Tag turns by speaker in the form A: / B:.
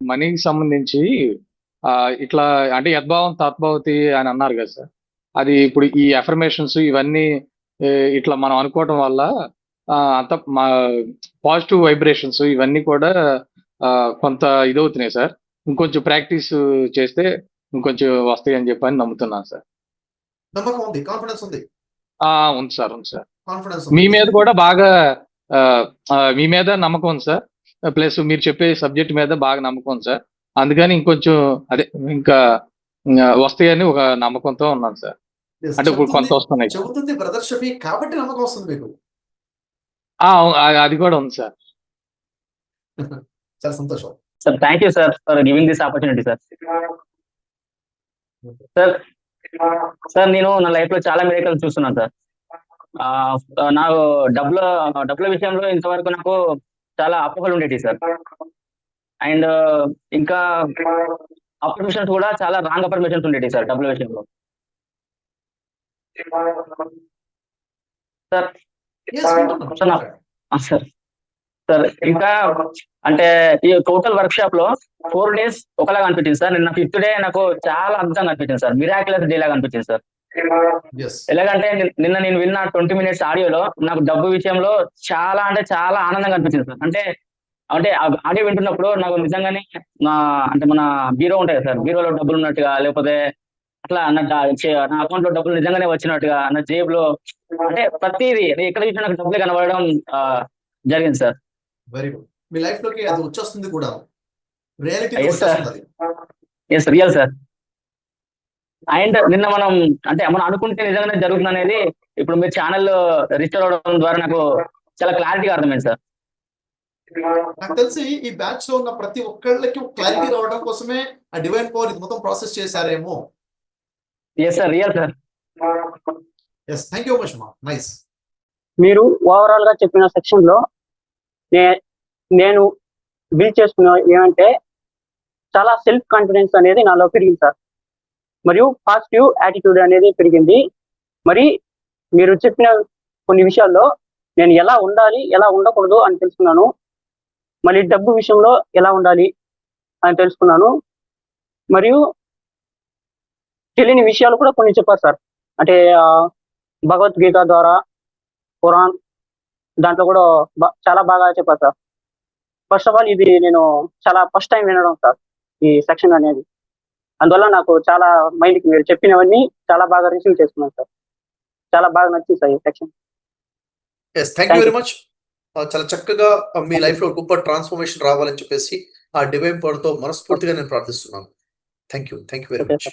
A: మనీకి సంబంధించి ఇట్లా అంటే యద్భావం తద్భవతి అని అన్నారు కదా సార్. అది ఇప్పుడు ఈ అఫర్మేషన్స్ ఇవన్నీ ఇట్లా మనం అనుకోవటం వల్ల అంత మా పాజిటివ్ వైబ్రేషన్స్ ఇవన్నీ కూడా కొంత ఇదవుతున్నాయి సార్. ఇంకొంచెం ప్రాక్టీస్ చేస్తే ఇంకొంచెం వస్తాయని చెప్పని నమ్ముతున్నాను సార్.
B: నమ్మకం ఉంది. కాన్ఫిడెన్స్ ఉంది.
A: ఉంది సార్. ఉంది సార్.
B: కాన్ఫిడెన్స్
A: మీ
B: ఉంది.
A: మీద కూడా బాగా మీ మీద నమ్మకం ఉంది సార్. ప్లస్ మీరు చెప్పే సబ్జెక్ట్ మీద బాగా నమ్మకం ఉంది సార్. అందుకని ఇంకొంచెం అదే ఇంకా వస్తాయని ఒక నమ్మకంతో ఉన్నాను సార్.
B: యెస్.
A: అంటే ఇప్పుడు కొంత వస్తున్నాయి.
B: చెబుతుంది బ్రదర్ షఫీ కాబట్టి నమ్మకం వస్తుంది మీకు.
A: అది కూడా ఉంది సార్.
B: చాలా సంతోషం.
C: Sir thank you sir for giving this opportunity sir. Sir నేను నా లైఫ్ లో చాలా మిరేకల్స్ చూస్తున్నాను సార్. నాకు డబ్బుల విషయంలో ఇంతవరకు నాకు చాలా అపోహలు ఉండేవి సార్. అండ్ ఇంకా అఫర్మేషన్స్ కూడా చాలా రాంగ్ అఫర్మేషన్స్ ఉండేవి సార్ డబ్బుల విషయంలో. సార్ సార్ సార్ ఇంకా అంటే ఈ టోటల్ వర్క్ షాప్ లో 4 days ఒకలాగా అనిపించింది సార్. నిన్న 5th డే నాకు చాలా అద్భుతంగా అనిపించింది సార్. మిరాక్యులస్ డే లాగా అనిపించింది సార్. ఎలాగంటే నిన్న నేను విన్న 20 minutes ఆడియోలో నాకు డబ్బు విషయంలో చాలా అంటే చాలా ఆనందంగా అనిపించింది సార్. అంటే ఆడియో వింటున్నప్పుడు నాకు నిజంగానే అంటే మన బీరో ఉంటాయి సార్, బీరోలో డబ్బులు ఉన్నట్టుగా, లేకపోతే అట్లా నా అకౌంట్ లో డబ్బులు నిజంగానే వచ్చినట్టుగా, నా జేబులో అంటే ప్రతిదీ ఎక్కడ చూసినా నాకు డబ్బులు కనబడడం జరిగింది సార్.
B: Very good. మీ లైఫ్ లోకి అది వచ్చేస్తుంది కూడా. Reality
C: is real sir. And నిన్న మనం అనుకుంటే నిజంగానే జరుగుతుంది అనేది ఇప్పుడు మీరు ఛానల్ రిజిస్టర్ అవడం ద్వారా నాకు చాలా క్లారిటీగా అర్థమైంది సార్.
B: నాకు తెలిసి ఈ బ్యాచ్ లో ఉన్న ప్రతి ఒక్కళ్ళకి క్లారిటీ రావడం కోసమే ఆ డివైన్ పవర్ ఇది మొత్తం ప్రాసెస్ చేశారేమో.
C: Yes sir, real sir.
B: Yes, thank you much మా. నైస్.
D: మీరు ఓవరాల్ గా చెప్పిన సెక్షన్ లో నేను బిల్డ్ చేసుకున్న ఏమంటే చాలా సెల్ఫ్ కాన్ఫిడెన్స్ అనేది నాలో పెరిగింది సార్. మరియు పాజిటివ్ యాటిట్యూడ్ అనేది పెరిగింది. మరి మీరు చెప్పిన కొన్ని విషయాల్లో నేను ఎలా ఉండాలి, ఎలా ఉండకూడదు అని తెలుసుకున్నాను. మళ్ళీ డబ్బు విషయంలో ఎలా ఉండాలి అని తెలుసుకున్నాను. మరియు తెలియని విషయాలు కూడా కొన్ని చెప్పారు సార్. అంటే భగవద్గీత ద్వారా, ఖురాన్ దాంట్లో కూడా చాలా బాగా చెప్పారు సార్. ఫస్ట్ ఆఫ్ ఆల్ ఇది నేను చాలా ఫస్ట్ టైం వినడం సార్ ఈ సెక్షన్ అనేది. అందువల్ల నాకు చాలా మైండ్కి మీరు చెప్పినవన్నీ చాలా బాగా రిసీవ్ చేసుకున్నాను సార్. చాలా బాగా నచ్చింది సార్ ఈ section.
B: Thank you very much. చాలా చక్కగా మీ లైఫ్ లో గొప్ప ట్రాన్స్ఫర్మేషన్ రావాలని చెప్పేసి ఆ డివైన్ పవర్ తో మనస్ఫూర్తిగా నేను ప్రార్థిస్తున్నాను. Thank you very much.